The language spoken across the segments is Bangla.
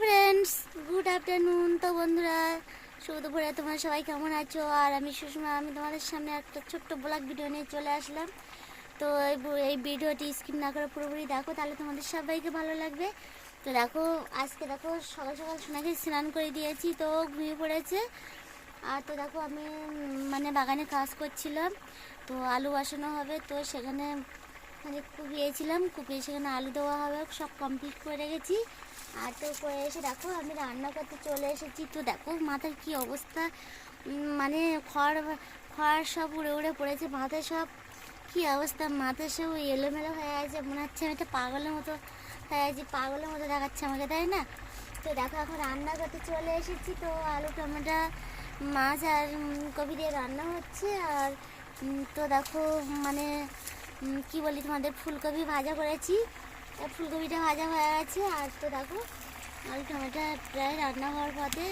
Friends, good afternoon. তো বন্ধুরা, শুভ দুপুরে তোমরা সবাই কেমন আছো? আর আমি সুষমা, আমি তোমাদের সামনে একটা ছোট্ট ব্লগ ভিডিও নিয়ে চলে আসলাম। তো এই ভিডিওটি স্কিপ না করে পুরোপুরি দেখো, তাহলে তোমাদের সবাইকে ভালো লাগবে। তো দেখো, আজকে দেখো সকাল সকাল সোনাকে স্নান করে দিয়েছি, তো ঘুমিয়ে পড়েছে। আর তো দেখো আমি মানে বাগানে কাজ করছিলাম, তো আলু বসানো হবে, তো সেখানে মানে কুপিয়ে সেখানে আলু দেওয়া হবে, সব কমপ্লিট করে রেখেছি। আর তো করে এসে দেখো আমি রান্না করতে চলে এসেছি। তো দেখো মাথার কি অবস্থা, মানে খড় খড় সব উড়ে উড়ে পড়েছে মাথায়, সব কি অবস্থা, মাথায় সব এলোমেলো হয়ে আছে, মনে হচ্ছে আমি একটা পাগলের মতো হয়ে আছি, পাগলের মতো দেখাচ্ছে আমাকে, তাই না? তো দেখো এখন রান্না করতে চলে এসেছি। তো আলু টমেটো মাছ আর কপি দিয়ে রান্না হচ্ছে। আর তো দেখো মানে কি বলি তোমাদের, ফুলকপি ভাজা করেছি, ফুলকপিটা ভাজা হয়ে গেছে। আর তো দেখো আলু টমেটো প্রায় রান্না হওয়ার পথে,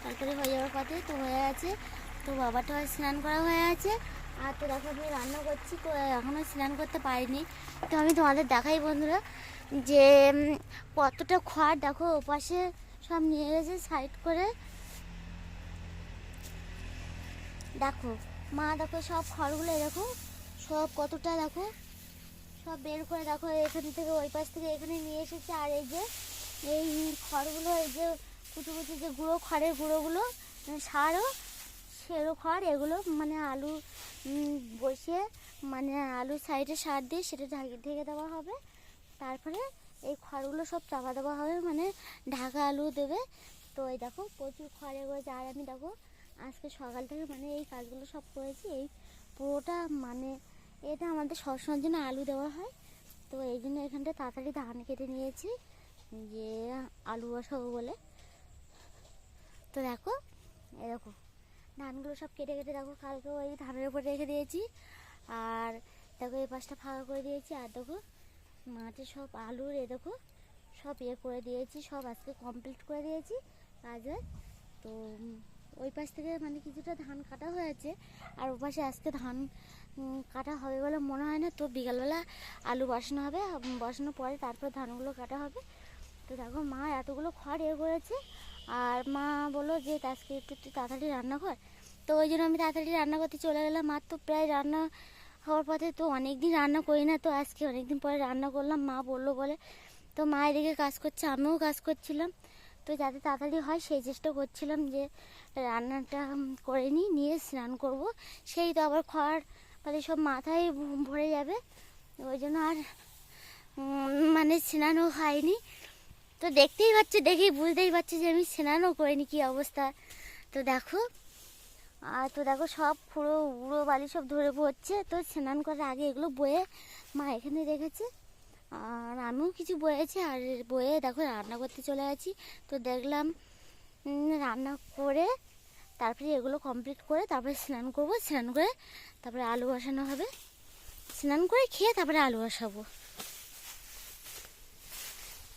তরকারি হয়ে যাওয়ার পথে, তো হয়ে গেছে। তো বাবাটা স্নান করা হয়ে আছে। আর তো দেখো আমি রান্না করছি, তো এখনও স্নান করতে পারিনি। তো আমি তোমাদের দেখাই বন্ধুরা যে কতটা খড় দেখো ওপাশে সব নিয়ে গেছে সাইড করে। দেখো মা, দেখো সব খড়গুলো দেখো, সব কতটা দেখো সব বের করে দেখো, এখান থেকে ওই পাশ থেকে এখানে নিয়ে এসেছে। আর এই যে এই খড়গুলো, এই যে কুচু কুচু যে গুঁড়ো, খড়ের গুঁড়োগুলো, সারও সেরো খড়, এগুলো মানে আলু বসিয়ে, মানে আলু সাইডে সার দিয়ে সেটা ঢেকে দেওয়া হবে। তারপরে এই খড়গুলো সব চাপা দেওয়া হবে, মানে ঢাকা আলু দেবে। তো এই দেখো প্রচুর খড়ে হয়েছে। আর আমি দেখো আজকে সকাল থেকে মানে এই কাজগুলো সব করেছি। এই পুরোটা মানে এটা আমাদের সবসময়ের জন্য আলু দেওয়া হয়, তো এই জন্য এখানটা তাড়াতাড়ি ধান কেটে নিয়েছি যে আলু বসাবো বলে। তো দেখো এরকম ধানগুলো সব কেটে কেটে দেখো কালকে ওই ধানের উপরে রেখে দিয়েছি। আর দেখো এই পাশটা ফাঁকা করে দিয়েছি। আর দেখো মাঠে সব আলুর দেখো সব করে দিয়েছি, সব আজকে কমপ্লিট করে দিয়েছি কাজে। তো ওই পাশ থেকে মানে কিছুটা ধান কাটা হয়েছে, আর ওই পাশে আজকে ধান কাটা হবে বলে মনে হয় না। তো বিকালবেলা আলু বসানো হবে, বসানোর পরে তারপর ধানগুলো কাটা হবে। তো দেখো মা এতগুলো খড় করেছে। আর মা বললো যে আজকে একটু তাড়াতাড়ি রান্না কর, তো ওই জন্য আমি তাড়াতাড়ি রান্না করতে চলে গেলাম। আর তো প্রায় রান্না হওয়ার পথে, তো অনেক দিন রান্না করি না, তো আজকে অনেক দিন পরে রান্না করলাম, মা বললো বলে। তো মা এদিকে কাজ করছে, আমিও কাজ করছিলাম, তো যাতে তাড়াতাড়ি হয় সেই চেষ্টা করছিলাম যে রান্নাটা করে নিয়ে স্নান করব। সেই তো আবার খড় তাহলে সব মাথায় ভরে যাবে, ওই জন্য আর মানে স্নানও হয়নি। তো দেখতেই পাচ্ছি, দেখেই বুঝতেই পারছি যে আমি স্নানও করিনি, কী অবস্থা। তো দেখো, আর তো দেখো সব পুরো উড়ো বালি সব ধরে পড়ছে। তো স্নান করার আগে এগুলো বয়ে মা এখানে রেখেছে, আর আমিও কিছু বয়েছি। আর বয়ে দেখো রান্না করতে চলে গেছি। তো দেখলাম রান্না করে তারপরে এগুলো কমপ্লিট করে তারপরে স্নান করব, স্নান করে তারপরে আলু বসানো হবে, স্নান করে খেয়ে তারপরে আলু বসাবো।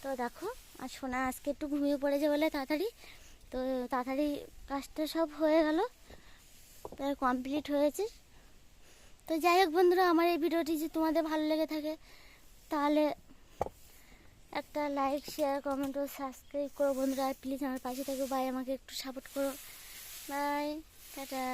তো দেখো আর সোনা আজকে একটু ঘুমিয়ে পড়েছে বলে তাড়াতাড়ি, তো তাড়াতাড়ি কাজটা সব হয়ে গেল, তাই কমপ্লিট হয়েছে। তো যাই হোক বন্ধুরা, আমার এই ভিডিওটি যদি তোমাদের ভালো লেগে থাকে তাহলে একটা লাইক, শেয়ার, কমেন্ট ও সাবস্ক্রাইব করো বন্ধুরা। আর প্লিজ আমার পাশে থেকো, বাই, আমাকে একটু সাপোর্ট করো, বাই, টাটা।